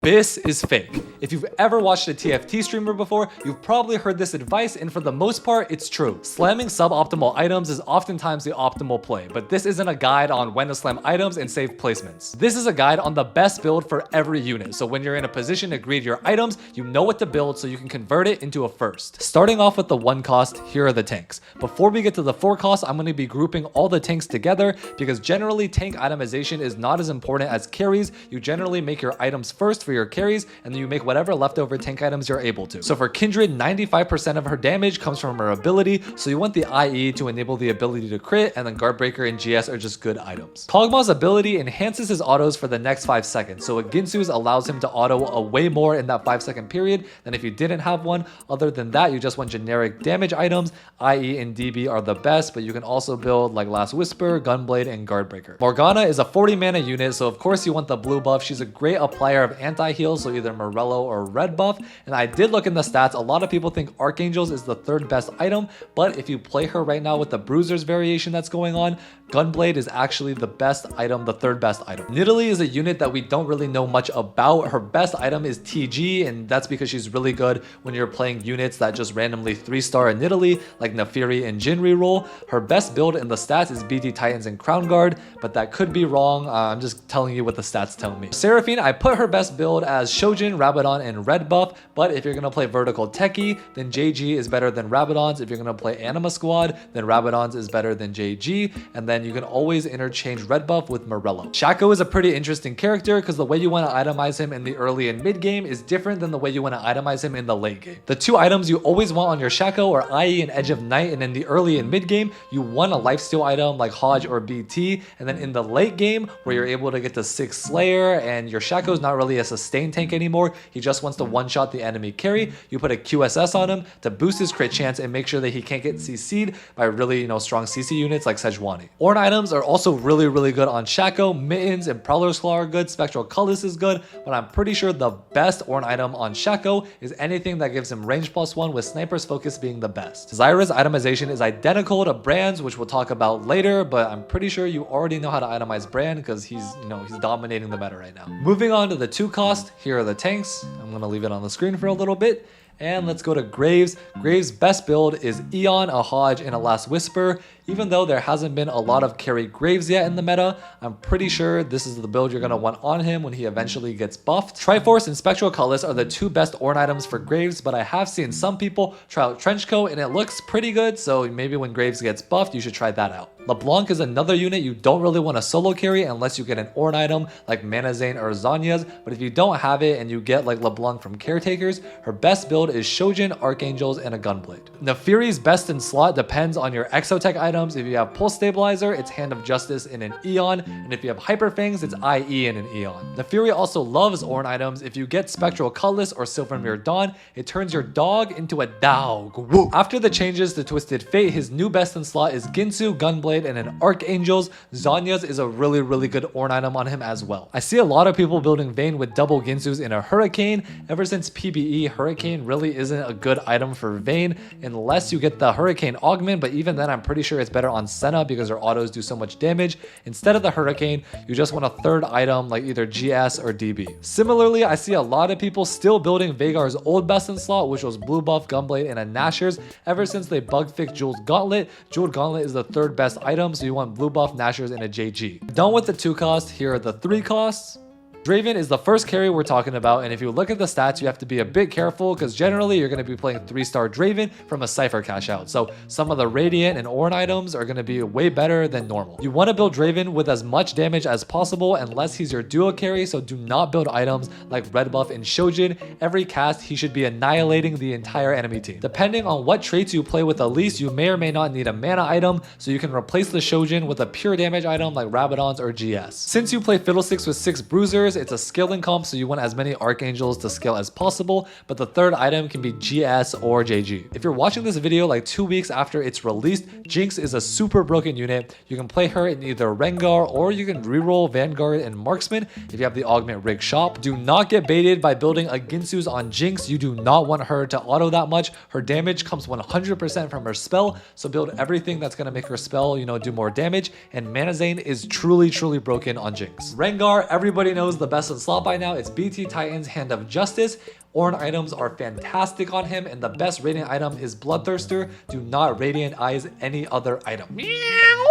This is fake. If you've ever watched a TFT streamer before, you've probably heard this advice, and for the most part, it's true. Slamming suboptimal items is oftentimes the optimal play, but this isn't a guide on when to slam items and save placements. This is a guide on the best build for every unit, so when you're in a position to greed your items, you know what to build so you can convert it into a first. Starting off with the 1 cost, here are the tanks. Before we get to the 4 cost, I'm going to be grouping all the tanks together because generally tank itemization is not as important as carries. You generally make your items first for your carries, and then you make whatever leftover tank items you're able to. So for Kindred, 95% of her damage comes from her ability, so you want the IE to enable the ability to crit, and then Guardbreaker and GS are just good items. Kog'Maw's ability enhances his autos for the next 5 seconds, so a Ginsu's allows him to auto a way more in that 5-second period than if you didn't have one. Other than that, you just want generic damage items. IE and DB are the best, but you can also build like Last Whisper, Gunblade, and Guardbreaker. Morgana is a 40 mana unit, so of course you want the blue buff. She's a great applier of anti-heal, so either Morello or red buff. And I did look in the stats. A lot of people think Archangels is the 3rd best item, but if you play her right now with the Bruisers variation that's going on, Gunblade is actually the best item, the 3rd best item. Nidalee is a unit that we don't really know much about. Her best item is TG, and that's because she's really good when you're playing units that just randomly 3-star in Nidalee, like Nefiri and Jhin reroll. Her best build in the stats is BT Titans and Crown Guard, but that could be wrong. I'm just telling you what the stats tell me. Seraphine, I put her best build as Shojin, Rabadon, and red buff, but if you're going to play vertical techie, then JG is better than Rabadon's. If you're going to play Anima Squad, then Rabadon's is better than JG, and then you can always interchange red buff with Morello. Shaco is a pretty interesting character because the way you want to itemize him in the early and mid game is different than the way you want to itemize him in the late game. The 2 items you always want on your Shaco are IE and Edge of Night, and in the early and mid game, you want a lifesteal item like Hodge or BT, and then in the late game, where you're able to get to 6 Slayer, and your Shaco's not really a sustain tank anymore, he just wants to one-shot the enemy carry, you put a QSS on him to boost his crit chance and make sure that he can't get CC'd by really, strong CC units like Sejuani. Ornn items are also really good on Shaco. Mittens and Prowler's Claw are good, Spectral Cutlass is good, but I'm pretty sure the best Ornn item on Shaco is anything that gives him range +1, with Sniper's Focus being the best. Zyra's itemization is identical to Brand's, which we'll talk about later, but I'm pretty sure you already know how to itemize Brand because he's dominating the meta right now. Moving on to the 2 cost, here are the tanks. I'm gonna leave it on the screen for a little bit. And let's go to Graves. Graves' best build is Eon, a Hodge, and a Last Whisper. Even though there hasn't been a lot of carry Graves yet in the meta, I'm pretty sure this is the build you're going to want on him when he eventually gets buffed. Triforce and Spectral Cutlass are the 2 best Ornn items for Graves, but I have seen some people try out Trenchcoat and it looks pretty good, so maybe when Graves gets buffed, you should try that out. LeBlanc is another unit you don't really want to solo carry unless you get an Ornn item like Manazane or Zhonya's, but if you don't have it and you get like LeBlanc from Caretakers, her best build is Shojin, Archangels, and a Gunblade. Nefiri's best in slot depends on your Exotech items. If you have Pulse Stabilizer, it's Hand of Justice in an Eon, and if you have Hyper Fangs, it's IE in an Eon. Nefiri also loves Ornn items. If you get Spectral Cutlass or Silvermere Dawn, it turns your dog into a dog. Woo. After the changes to Twisted Fate, his new best in slot is Ginsu, Gunblade, and an Archangels. Zhonya's is a really good Ornn item on him as well. I see a lot of people building Vayne with double Ginsus in a Hurricane. Ever since PBE, Hurricane really isn't a good item for Vayne unless you get the Hurricane Augment, but even then I'm pretty sure it's better on Senna because her autos do so much damage. Instead of the Hurricane, you just want a 3rd item like either GS or DB. Similarly, I see a lot of people still building Veigar's old best in slot, which was blue buff, Gunblade, and a Nashor's. Ever since they bug fixed Jeweled Gauntlet, Jeweled Gauntlet is the 3rd best item, so you want blue buff, Nashor's, and a JG. Done with the 2 costs, here are the 3 costs. Draven is the first carry we're talking about, and if you look at the stats, you have to be a bit careful because generally you're going to be playing 3-star Draven from a Cypher cash out. So some of the Radiant and Ornn items are going to be way better than normal. You want to build Draven with as much damage as possible unless he's your duo carry, so do not build items like red buff and Shojin. Every cast, he should be annihilating the entire enemy team. Depending on what traits you play with Elise, you may or may not need a mana item, so you can replace the Shojin with a pure damage item like Rabadon's or GS. Since you play Fiddlesticks with 6 Bruisers, it's a skilling comp, so you want as many Archangels to scale as possible, but the 3rd item can be GS or JG. If you're watching this video like 2 weeks after it's released, Jinx is a super broken unit. You can play her in either Rengar or you can reroll Vanguard and Marksman if you have the Augment Rig shop. Do not get baited by building a Ginsu's on Jinx. You do not want her to auto that much. Her damage comes 100% from her spell, so build everything that's going to make her spell, do more damage, and Manazane is truly broken on Jinx. Rengar, everybody knows the best in slot by now, it's BT Titan's Hand of Justice. Ornn items are fantastic on him, and the best radiant item is Bloodthirster. Do not radiant eyes any other item.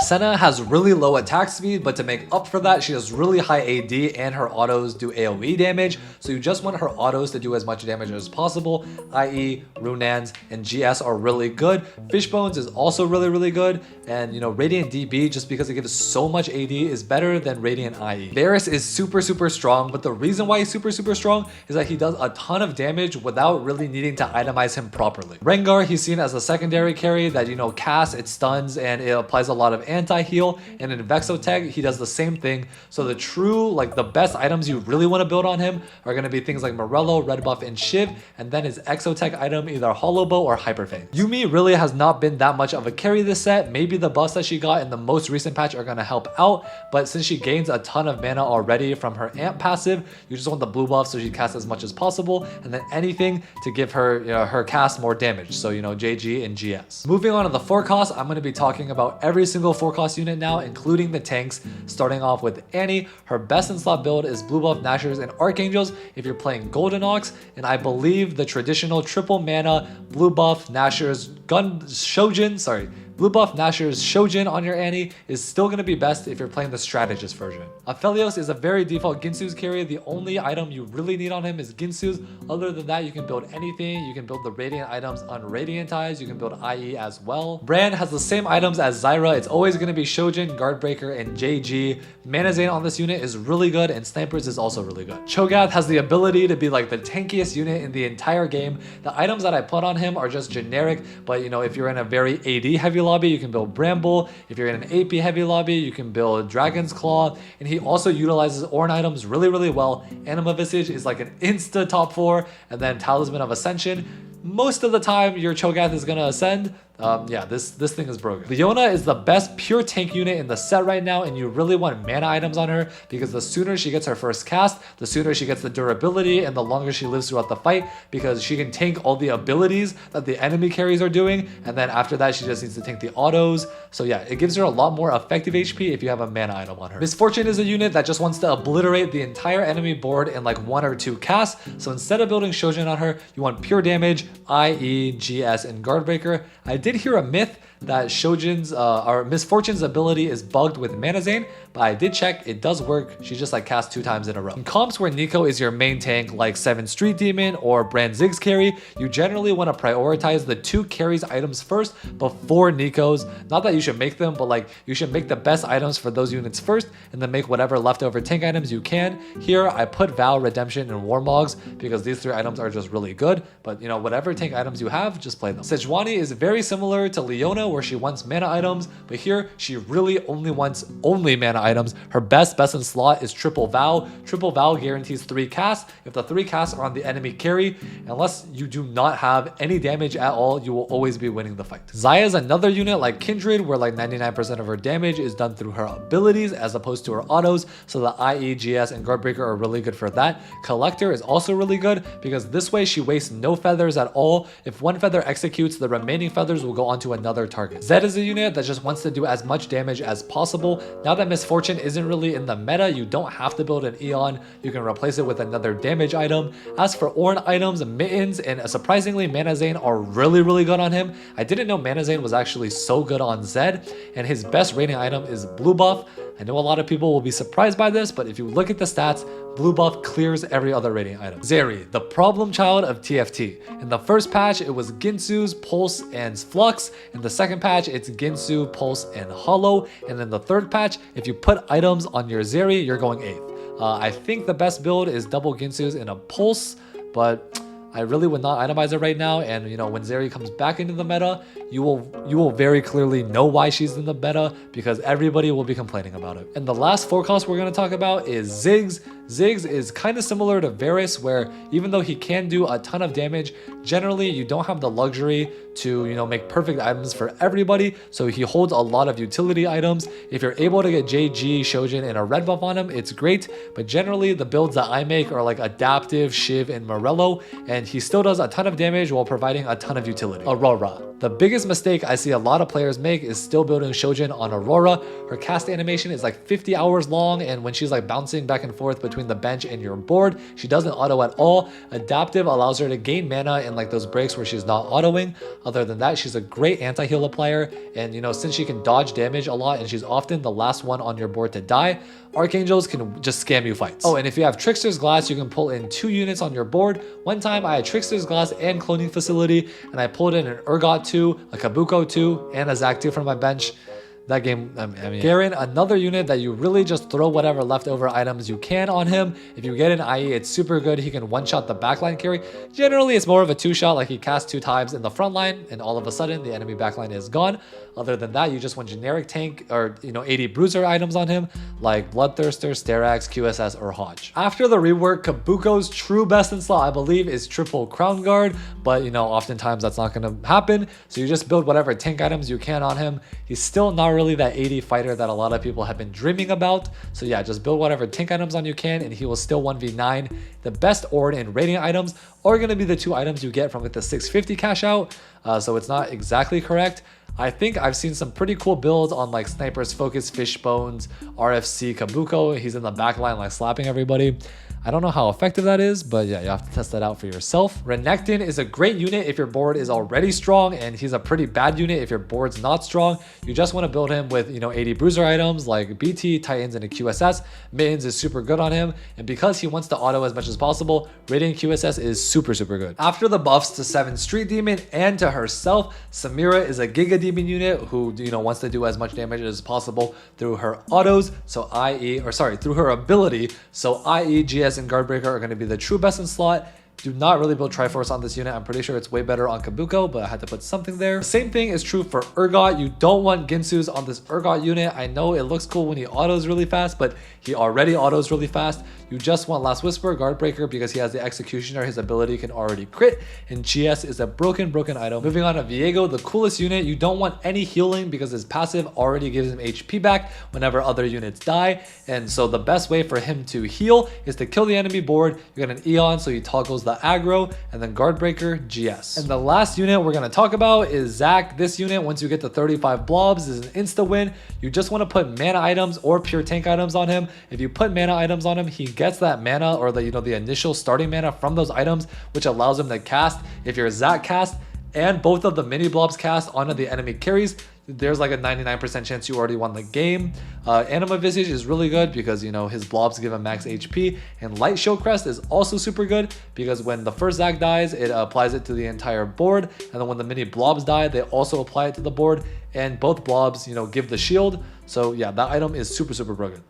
Senna has really low attack speed, but to make up for that, she has really high AD and her autos do AoE damage, so you just want her autos to do as much damage as possible, i.e. Runans and GS are really good. Fishbones is also really good, and Radiant DB, just because it gives so much AD, is better than Radiant IE. Varus is super strong, but the reason why he's super strong is that he does a ton of damage without really needing to itemize him properly. Rengar, he's seen as a secondary carry that casts, it stuns, and it applies a lot of anti-heal, and in Vexotech he does the same thing. So the true, the best items you really want to build on him are going to be things like Morello, Red Buff, and Shiv, and then his Exotech item, either Hollow Bow or Hyperfang. Yuumi really has not been that much of a carry this set. Maybe the buffs that she got in the most recent patch are going to help out, but since she gains a ton of mana already from her Amp passive, you just want the blue buff so she casts as much as possible, and then anything to give her her cast more damage, so JG and GS. Moving on to the 4 costs, I'm going to be talking about every single 4 cost unit now, including the tanks, starting off with Annie. Her best in slot build is blue buff Nashers and Archangels if you're playing Golden Ox, and I believe the traditional triple mana blue buff Nashers Blue buff Nashor's Shojin on your Annie is still going to be best if you're playing the strategist version. Aphelios is a very default Ginsu's carry. The only item you really need on him is Ginsu's. Other than that, you can build anything. You can build the radiant items unradiantized. You can build IE as well. Bran has the same items as Zyra. It's always going to be Shojin, Guardbreaker, and JG. Manazane on this unit is really good, and Snipers is also really good. Cho'Gath has the ability to be the tankiest unit in the entire game. The items that I put on him are just generic, but if you're in a very AD heavy lobby, you can build Bramble. If you're in an AP heavy lobby, you can build Dragon's Claw, and he also utilizes Ornn items really well. Anima Visage is an insta top 4, and then Talisman of Ascension. Most of the time your Cho'Gath is gonna ascend. Yeah, this thing is broken. Leona is the best pure tank unit in the set right now, and you really want mana items on her because the sooner she gets her first cast, the sooner she gets the durability and the longer she lives throughout the fight, because she can tank all the abilities that the enemy carries are doing, and then after that she just needs to tank the autos. So yeah, it gives her a lot more effective HP if you have a mana item on her. Misfortune is a unit that just wants to obliterate the entire enemy board in 1 or 2 casts, so instead of building Shojin on her, you want pure damage, IE, GS, and Guardbreaker. I did hear a myth that Shojin's or Misfortune's ability is bugged with Manazane, but I did check, it does work. She just casts 2 times in a row. In comps where Nico is your main tank, like 7 Street Demon or Brand Ziggs carry, you generally want to prioritize the 2 carries items first before Nico's. Not that you should make them, but you should make the best items for those units first, and then make whatever leftover tank items you can. Here I put Val, Redemption, and Warmogs because these 3 items are just really good, but whatever tank items you have, just play them. Sejuani is very similar to Leona, where she wants mana items, but here she really only wants mana items. Her best in slot is Triple Vow. Triple Vow guarantees 3 casts. If the 3 casts are on the enemy carry, unless you do not have any damage at all, you will always be winning the fight. Xayah is another unit like Kindred, where 99% of her damage is done through her abilities as opposed to her autos, so the IE, GS, and Guardbreaker are really good for that. Collector is also really good because this way she wastes no feathers at all. If 1 feather executes, the remaining feathers will go onto another target. Zed is a unit that just wants to do as much damage as possible. Now that Misfortune isn't really in the meta, you don't have to build an Eon. You can replace it with another damage item. As for Ornn items, Mittens and surprisingly Manazane are really good on him. I didn't know Manazane was actually so good on Zed, and his best rating item is blue buff. I know a lot of people will be surprised by this, but if you look at the stats, blue buff clears every other rating item. Zeri, the problem child of TFT. In the first patch, it was Ginsu's, Pulse, and Flux. In the second patch, it's Ginsu, Pulse, and Hollow. And in the third patch, if you put items on your Zeri, you're going 8th. I think the best build is double Ginsu's in a Pulse, but I really would not itemize it right now, and when Zeri comes back into the meta, you will very clearly know why she's in the meta because everybody will be complaining about it. And the last 4 cost we're going to talk about is Ziggs. Ziggs is kind of similar to Varus, where even though he can do a ton of damage, generally you don't have the luxury to make perfect items for everybody, so he holds a lot of utility items. If you're able to get JG, Shojin, and a red buff on him, it's great, but generally the builds that I make are Adaptive, Shiv, and Morello, and he still does a ton of damage while providing a ton of utility. Aurora. The biggest mistake I see a lot of players make is still building Shojin on Aurora. Her cast animation is like 50 hours long, and when she's like bouncing back and forth between the bench and your board, she doesn't auto at all. Adaptive allows her to gain mana in like those breaks where she's not autoing. Other than that, she's a great anti-heal applier, and since she can dodge damage a lot and she's often the last one on your board to die, Archangels can just scam you fights. Oh, and if you have Trickster's Glass, you can pull in 2 units on your board. One time I had Trickster's Glass and Cloning Facility, and I pulled in an Urgot 2, a Kabuko 2, and a Zac 2 from my bench. That game, Garen, another unit that you really just throw whatever leftover items you can on him. If you get an IE, it's super good. He can one-shot the backline carry. Generally, it's more of a 2-shot, like he casts 2 times in the front line, and all of a sudden, the enemy backline is gone. Other than that, you just want generic tank or 80 bruiser items on him, like Bloodthirster, Sterax, QSS, or Hodge. After the rework, Kabuko's true best in slot, I believe, is triple Crown Guard, but oftentimes that's not going to happen. So you just build whatever tank items you can on him. He's still not really that 80 fighter that a lot of people have been dreaming about. So yeah, just build whatever tank items on you can, and he will still 1v9. The best Ord and Radiant items are going to be the 2 items you get from like the 650 cash out. So it's not exactly correct. I think I've seen some pretty cool builds on like Sniper's Focus, Fishbones, RFC, Kabuko. He's in the back line like slapping everybody. I don't know how effective that is, but yeah, you have to test that out for yourself. Renekton is a great unit if your board is already strong, and he's a pretty bad unit if your board's not strong. You just want to build him with 80 bruiser items like BT, Titans, and a QSS. Mittens is super good on him, and because he wants to auto as much as possible, Radiant QSS is super good. After the buffs to 7 Street Demon and to herself, Samira is a Giga Demon unit who wants to do as much damage as possible through her autos, through her ability. So IE, GS, and Guardbreaker are going to be the true best in slot. Do not really build Triforce on this unit. I'm pretty sure it's way better on Kabuko, but I had to put something there. The same thing is true for Urgot. You don't want Ginsu's on this Urgot unit. I know it looks cool when he autos really fast, but he already autos really fast. You just want Last Whisper, Guardbreaker, because he has the Executioner. His ability can already crit, and GS is a broken item. Moving on to Viego, the coolest unit. You don't want any healing because his passive already gives him HP back whenever other units die, and so the best way for him to heal is to kill the enemy board. You get an Eon, so he toggles the aggro, and then Guardbreaker, GS. And the last unit we're going to talk about is Zac. This unit, once you get to 35 blobs, is an insta win. You just want to put mana items or pure tank items on him. If you put mana items on him, he gets that mana or the initial starting mana from those items, which allows him to cast. If your Zac cast and both of the mini blobs cast onto the enemy carries, there's like a 99% chance you already won the game. Anima Visage is really good because his blobs give him max HP, and Light Show Crest is also super good because when the first Zac dies, it applies it to the entire board, and then when the mini blobs die, they also apply it to the board, and both blobs give the shield. So yeah, that item is super broken.